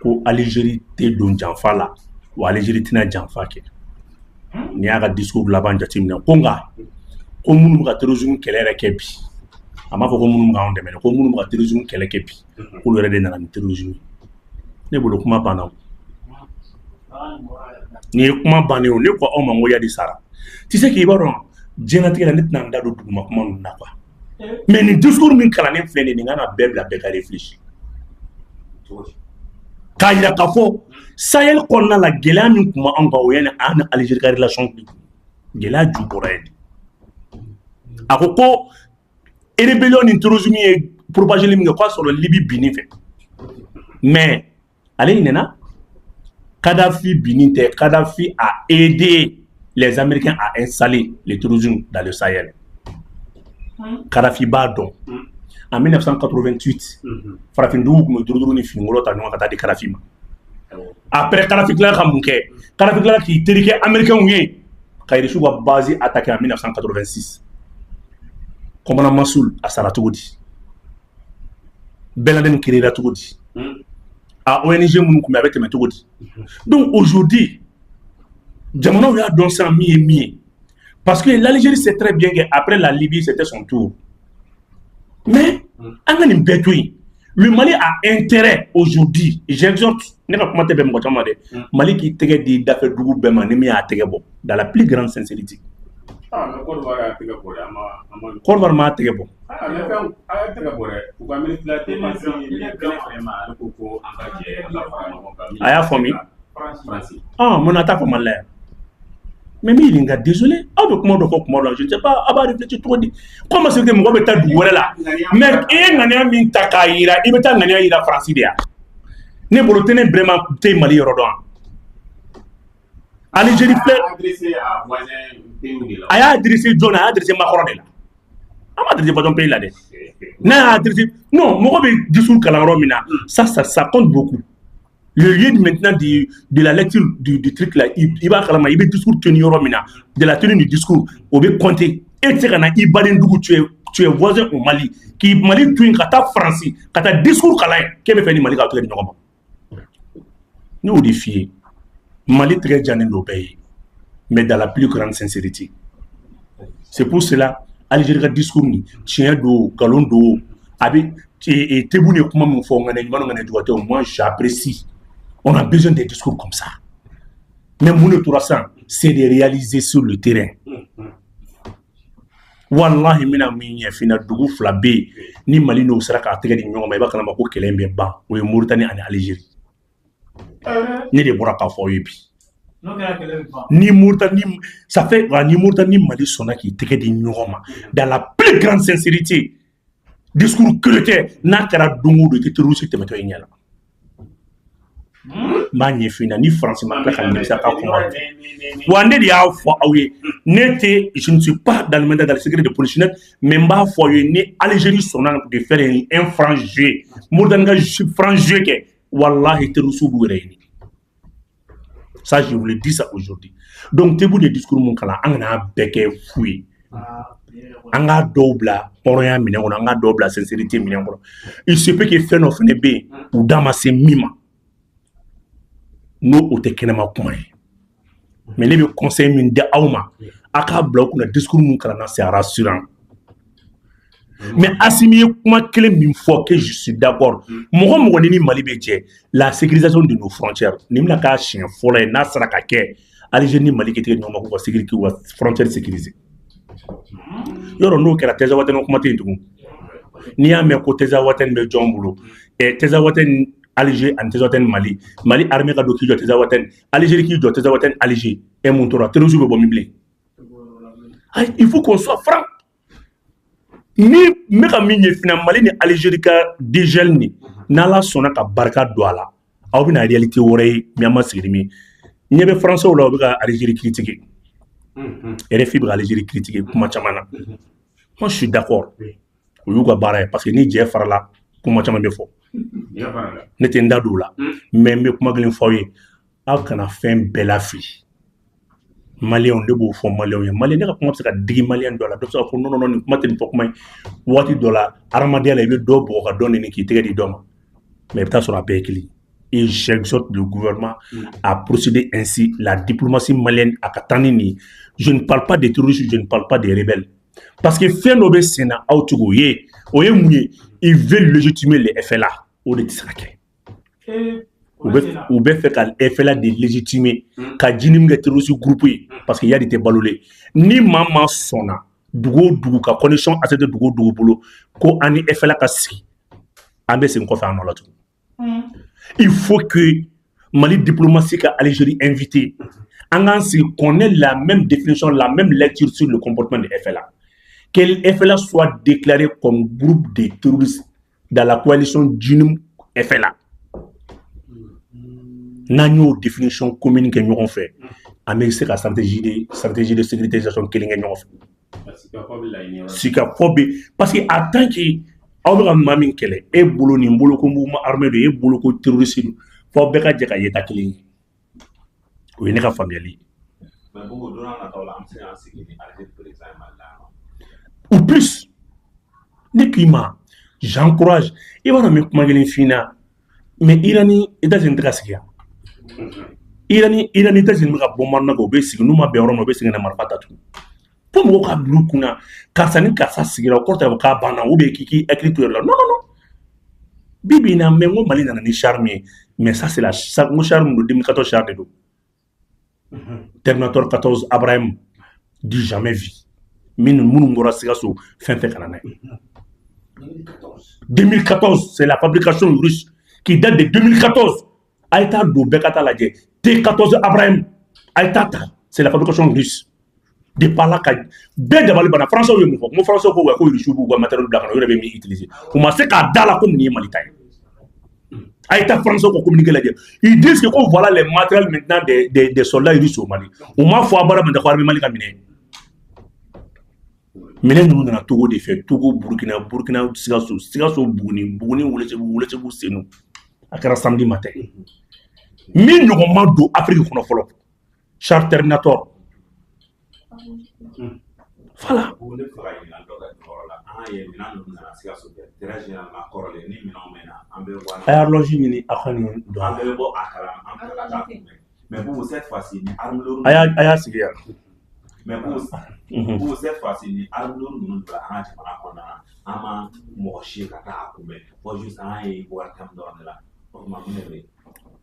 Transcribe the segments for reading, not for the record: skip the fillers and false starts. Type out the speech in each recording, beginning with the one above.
ko Algérie te don janfa la wa Algérie tina janfa kɛ ni y'a ka discours laban jateminɛ ko nka ko minnu ka terrorisme kɛlɛ yɛrɛ kɛ bi a m'a fɔ ko minnu k'anw dɛmɛ ko minnu ka terrorisme kɛlɛ kɛ bi k'olu yɛrɛ de nana ni terrorisme ne bolo kuma banna o ni ye kuma bannen o ne ko aw ma n ko yadi sara tu sais que i b'a dɔn diɲɛlatigɛ la ne tɛna n da don duguma kuma ninnu na quoi mais nin discours min kalannen filɛ nin ye nin kan ka bɛɛ bila bɛɛ ka réfléchir k'a jira k'a fɔ Sahel kɔnɔna la gɛlɛya min tun b'anw kan o ye an ni Algérie ka relation gɛlɛya ju bɔra yen a ko rébellion ni terrorisme ye propagé min kɛ k'a sɔrɔ Libye binni fɛ mais ale ɲinɛna Kadhafi binni tɛ Kadhafi a aidé les Américains à installer le terrorisme dans le Sahel Kadhafi b'a dɔn en 1988 farafindugu tun bɛ duruduru ni fininkolo ta ɲɔgɔn ka taa di Kadhafi ma après Kadhafi tilala ka mun kɛ Kadhafi tilala k'i terikɛ américains ye ka Irisiw ka base attaqué en 1986 Komana Massoul a sara cogo di Ben Laden créera cogo di a ONG minnu tun bɛ a bɛ tɛmɛ cogo di donc aujourd'hui jamanaw y'a dɔn sisan min ye min ye parce que l'Algérie sait très bien qu'après la Libye c'était son tour mais an ka nin bɛɛ to yen le Mali a intérêt aujourd'hui j'exhorte ne ka kuma tɛ bɛn mɔgɔ caman dɛ Mali k'i tɛgɛ di dafɛ dugu bɛɛ ma ni min y'a tɛgɛ bɔ dans la plus grande sincérité Côte d'Ivoire m'a tɛgɛ bɔ a y'a fɔ min mun na t'a fɔ Mali la yan mais min ɲininka désolé aw bɛ kuma dɔ fɔ kuma dɔ la je ne sais pas a b'a réfléchir cogo di comme c'est que mɔgɔ bɛ taa dugu wɛrɛ la mais i ye ŋaniya min ta k'a yira i bɛ taa ŋaniya yira Faransi de yan ne bolo tɛ ne vraiment tɛ Mali yɔrɔ dɔn Algérie filɛ a y'a adressé jɔn na a y'a adressé Macron de la a ma adressé patron pays la dɛ n'a y'a adressé non mɔgɔ bɛ discours kalan yɔrɔ min na ça compte beaucoup le lieu maintenant de la lecture du truc là il va kalama il bɛ discours tenir yɔrɔ min na de la tenue du discours o bɛ compter e tɛ se ka na i badendugu tu es voisin au Mali k'i Mali to yen ka taa Faransi ka taa discours kalan yen k'e bɛ fɛ ni Mali ka tɛgɛ di ɲɔgɔn ma ne y'o de f'i ye Mali tɛgɛ jannen don bɛɛ ye mais dans la plus grande sincérité c'est pour cela Algérie ka discours ni tiɲɛ don nkalon don a bɛ Tebboune ye kuma min fɔ ŋaniya ɲuman ŋaniya juguya tɛ moi j'apprécie on a besoin des discours comme ça mais mun de tora sisan c'est de réaliser sur le terrain wallahi mina min ɲɛ fina dugu fila bɛ yen ni Mali n'o sera k'a tɛgɛ di ɲɔgɔn ma i b'a kalama ko kɛlɛ in bɛ ban o ye Mauritanie ani Algérie ne de bɔra k'a fɔ aw ye bi ni Mauritanie ça fait ni Mauritanie Mali sɔnna k'i tɛgɛ di ɲɔgɔn ma dans la plus grande sincérité discours kɛlɛ n'a kɛra don o don i tɛ terroriste tɛmɛtɔ i ɲɛ la m'a ɲɛfin na ni Faransi ma tila ka nimisa ka kuma wa ne de y'a fɔ aw ye ne tɛ je ne suis pas dans le mandat dans le secret de polichinelle mais n b'a fɔ aw ye ni Algérie sɔnna de faire un franc jeu Mauritanie ka franc jeu kɛ wallahi terroriste b'u yɛrɛ ɲini ça je vous le dis ça aujourd'hui donc Tebboune de discours mun kalan an kana bɛɛ kɛ fu ye an ka dɔw bila hɔrɔnya minɛn kɔnɔ an ka dɔw bila sincérité minɛn kɔnɔ il se peut que fɛn dɔ fɛnɛ bɛ yen u da ma se min ma n'o o tɛ kɛnɛma kuma ye mais ne bɛ conseil min di aw ma a k'a bila u kunna discours mun kalanna c'est rassurant mais Assimi ye kuma kelen min fɔ que je suis d'accord mɔgɔ mɔgɔ ni Mali bɛ jɛ la sécurisation de nos frontières nin bɛna k'a siɲɛ fɔlɔ ye n'a sera ka kɛ Algérie ni Mali kɛ tigɛ ɲɔgɔn ma k'u ka sécurité u ka frontière sécuriser yɔrɔ n'o kɛra Tezawaten kuma tɛ yen tugun n'i y'a mɛn ko Tezawaten bɛ jɔn bolo Tezawaten Alger ani Tezawaten Mali armée ka don k'i jɔ Tezawaten Algérie k'i jɔ Tezawaten Alger mun tora terroristes bɛ bɔ min bilen il faut qu'on soit franc ni n bɛ ka min ye fana Mali ni Algérie ka dégel ni n'Ala sɔnna ka barika don a la aw bɛna réalité wɛrɛ ye min an ma sigi min ɲɛ bɛ français la u bɛ ka Algérie critiquer RFI bɛ ka Algérie critiquer kuma caman na moi je suis d'accord o y'u ka baara ye parce que ni jɛ farala kuma caman bɛ fɔ ne tɛ n da don o la mais n bɛ kuma kelen f'aw ye aw kana fɛn bɛɛ lafili Maliyɛnw de b'o fɔ Maliyɛnw ye Maliyɛn ne ka kuma bɛ se ka digi Maliyɛn dɔ la dɔ bɛ se ka fɔ non non nin kuma tɛ nin fɔ kuma ye waati dɔ la hadamadenya la i bɛ dɔ bɔgɔ ka dɔ nɛni k'i tɛgɛ di dɔ ma mais i bɛ taa sɔrɔ a bɛɛ ye kelen Et j'exhorte le gouvernement à procéder ainsi. La diplomatie malienne à Katanini. Je ne parle pas des terroristes, je ne parle pas des rebelles. Parce que Fenobe Sena Aotugoye, ils veulent légitimer les FLA. Ou les Tisrake. Ou bien faire qu'un FLA de légitimer. Qu'un jinim terroriste groupé. Parce qu'il y a des balolés. Ni maman sona. Dugo, ka connexion à cette dugo bolo. Ko ani FLA kasi. Ambe c'est une conférence en l'autre. Il faut que Mali diplomatie à Algérie invité. On connaît la même définition, la même lecture sur le comportement des FLA. Que FLA soit déclaré comme groupe de terroristes dans la coalition JUNIM FLA. Nous avons une définition commune que nous avons fait. Mais c'est la stratégie de sécurisation que nous avons fait. Parce que à tant que aw mamin kele e bolo ni bolo ko mouvement armé de e bolo ko terroriste fo be ka jeka yeta kili o ne ka famille ou plus ne climat j'encourage et voilà me kuma gelen fina mais irani États-Unis ka sikia irani États-Unis ka bomba na go be sigi no ma be oro no be sigi na marfata tu pour mo ka blu kuna kasani kasa sigira ko ta ka bana ou be kiki écriture là non bibi na mengo Mali na ni charme mais ça c'est la charme de 2014 charme de Terminator 14 Abraham du jamais vu min munu ngora sigaso fin kanana 2014 c'est la fabrication russe qui date de 2014 Aïta do bekata la T14 Abraham Aïta c'est la fabrication russe de par là bien de Mali bana français mon français ko ko russe ko matériel blanc yo be mi utiliser on m'a c'est ka dala comme ni Mali tay Aïta français ko communiquer la ils disent que voilà les matériels maintenant des soldats russes au Mali on m'a faut abara de ko Mali kamine minen nous na Togo de fait Togo Burkina Sigasso Buguni wulé senu akara samedi matin min no ma do Afrique kono folo char Terminator voilà horloge ni akhani do mais pour cette fois-ci aya sigia mais pour cette fois-ci ni armure nous doit arranger par rapport à ama moshi kata akube pour juste ay boire tam dans là pour ma mener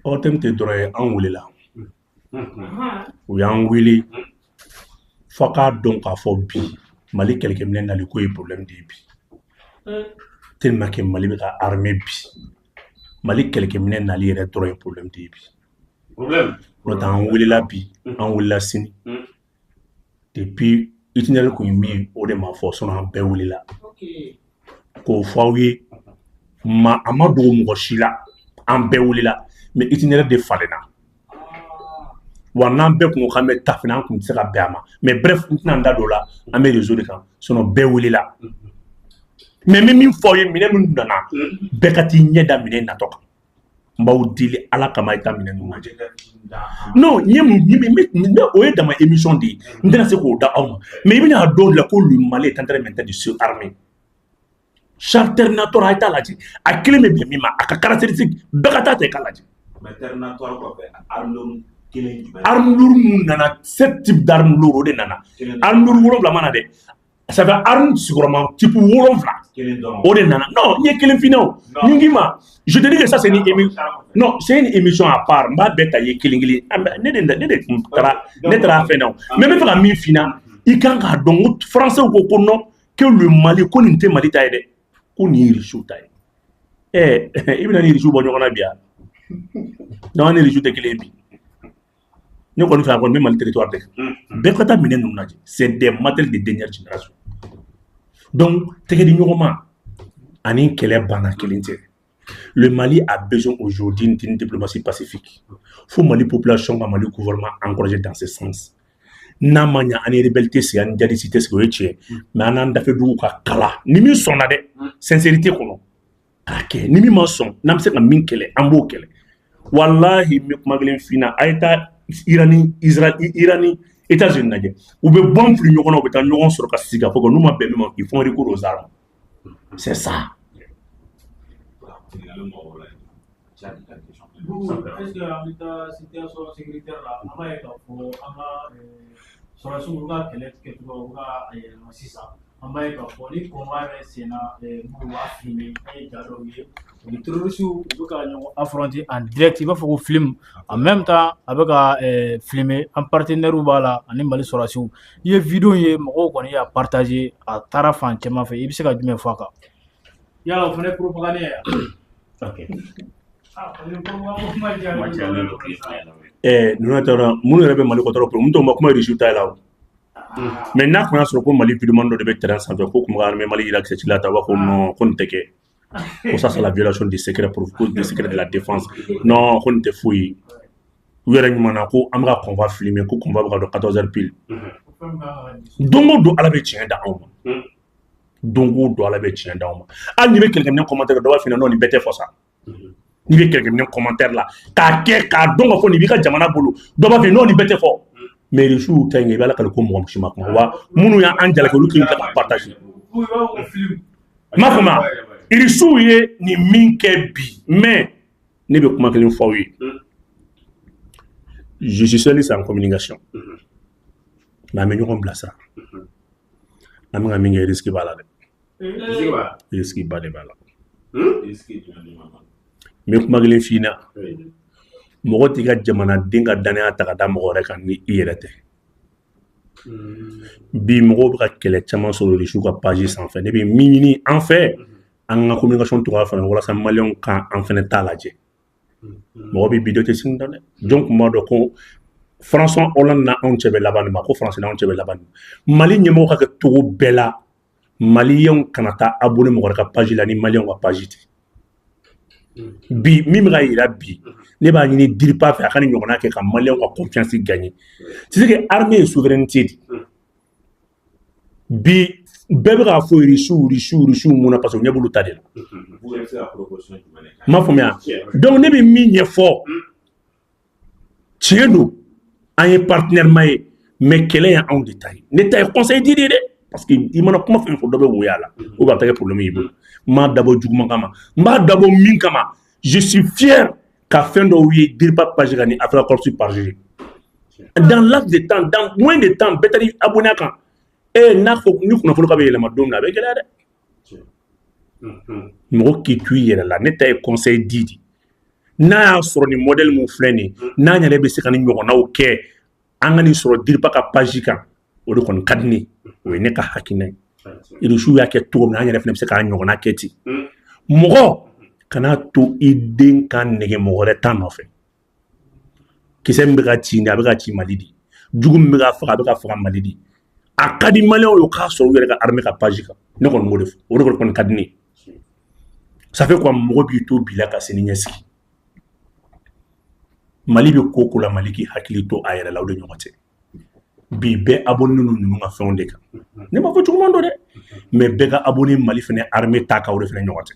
o temte droit en wulila ou yan wili foka donc a fo bi Mali quelqu'un menen na le ko problème de bi tellement que Mali be ka armée bi Mali quelqu'un menen na li re droit problème de bi problème en wulila bi en wulila sini depuis itinéraire ko mi o de ma force on en be wulila ko fawé ma amado mo shila en be wulila mais itinéraire de falena wana be ko xamé tafina ko ci ka bema mais bref ntina ndado la amé réseau de kan sono be wulila mais même foyé mine mun dana be kati nyeda mine natoka mbaw dili ala kama ita mine no non mais oye dans ma émission di ndena se ko da awma mais ibina do la ko le Mali est en train maintenant de se armer char Terminator ayta laji a kilime be mima aka caractéristique bekata te kalaji mais Terminator ko be arme lourde nana sept types d'armes lourdes de nana arme lourde wolo mana de ça fait arme sûrement type wolo vla o de nana non ni kelen fino ngima je te dis que ça c'est une émission non c'est une émission à part mba beta ye kelingili ne tra fait non mais même fa mi fina i kan ka donc français ko non que le Mali ko ni te Mali tay de ko ni rishu tay ibina ni rishu bo nyona bia non ni rishu te kelembi nous connaissons même le territoire de c'est des matériels de dernière génération. Donc, le Mali a besoin aujourd'hui d'une diplomatie pacifique. Il faut que Mali population, Mali gouvernement encourager dans ce sens. Namanya ani rebelté c'est une dialectique ce que tu es mais on a fait du kala ni mi sonna de sincérité kono ake ni mi menson nam se ka min kele ambo kele wallahi mi kuma gelen fina ayta Irani, Israël, Irani, États-Unis, ou bien bon plus nous on peut nous sur le cas pour que nous m'appelons ils font recours aux armes. C'est ça. est-ce que la situation sécuritaire là, on va être pour sur la sous ka kɛlɛ kɛcogo ka sisan an b'a ye k'a fɔ ni kɔnba bɛ sen na minnu b'a filmer an ye ja dɔw ye u ni terroristes u bɛ ka ɲɔgɔn affronter en direct i b'a fɔ ko film en même temps a bɛ ka filmer an partenaires b'a la ani Mali sɔrɔdasiw i ye vidéo ye mɔgɔw kɔni y'a partager a taara fan cɛman fɛ i bɛ se ka jumɛn fɔ a kan yala o fana ye propagande ye ok Eh, nous avons mon rêve Mali contre pour nous on va résultat là mais n'a qu'on a sur comme Mali vidéo de terrain sans que comme armée Mali il accès là tawa comme non qu'on te que pour ça c'est la violation des secrets pour des secrets de la défense non qu'on te fouille wera ni mana ko amra qu'on va filmer ko qu'on va de 14h pile dongo do ala be tien da on dongo do ala be tien da on al ni be quelqu'un en commentaire do va finir non ni bête for ça ni be quelqu'un en commentaire là ka dongo fo ni bi ka jamana bolo do ba finir non ni bête for mais le jour où il va la ko mo mshima ko wa munu ya anjala ko lukin ka partager ma fama il souye ni minke bi mais ne be kuma kelin fo wi je suis seul en communication na me ñoko blassa na nga mi ngi risque bala de risque ba de bala mais kuma kelin fina mogo tiga jamana dinga danaya taga da mogo rek ni irete bi mogo ba kele chama sur le ka page sans fait ne bi mini en fait en communication to fa wala sa malion kan en fait talaje mogo bi vidéo te sin dane donc mo do ko François Hollande na on chebe laban ma ko français na on chebe laban mali nyemo ka to bela malien kanata abonné mogo ka page la ni malien ka page bi mimra ira bi ne ba ni dire pas faire kan ñogona ke kam malien ko confiance gagner c'est que armée et souveraineté bi bebe ga fo rishu mona parce que ñebulu tadel ma fomia donc ne be mi ñe fo tiendo un partenaire may mais quel est en détail ne tay conseil dire parce que il m'a comment faire pour dobe woyala ou ba ta problème yibo ma dabo juguma kama ma dabo min kama je suis fier qu'à fin de oui dire pas page gani après la course par jour dans laps de temps dans moins de temps betari abonné kan et na faut ñu ko na ka be la ma dom na be gela de mo ki tuyer la ne tay conseil didi na sur ni modèle mon fleni na nya le be sikani ñoko na o ke angani sur dire pas ka page kan o de kon kadni o ne ka hakine il joue ya ke to na nya le fne se ka ñoko na keti mogo kana to idin kan nege mogore tan no fe kisem biga ci ni abiga ci malidi jugum biga fa malidi akadi malio yo ka so yere ka armée ka page ka ne kon mo def o ko kon kadni ça fait quoi mogo bi to bila ka seni nyeski mali bi ko la maliki hakili to ayere law de ñomote bi be abonné nu nga fondé ka ne ma fa ci mo ndo de mais be ga abonné mali fene armée ta ka o de fene ñomote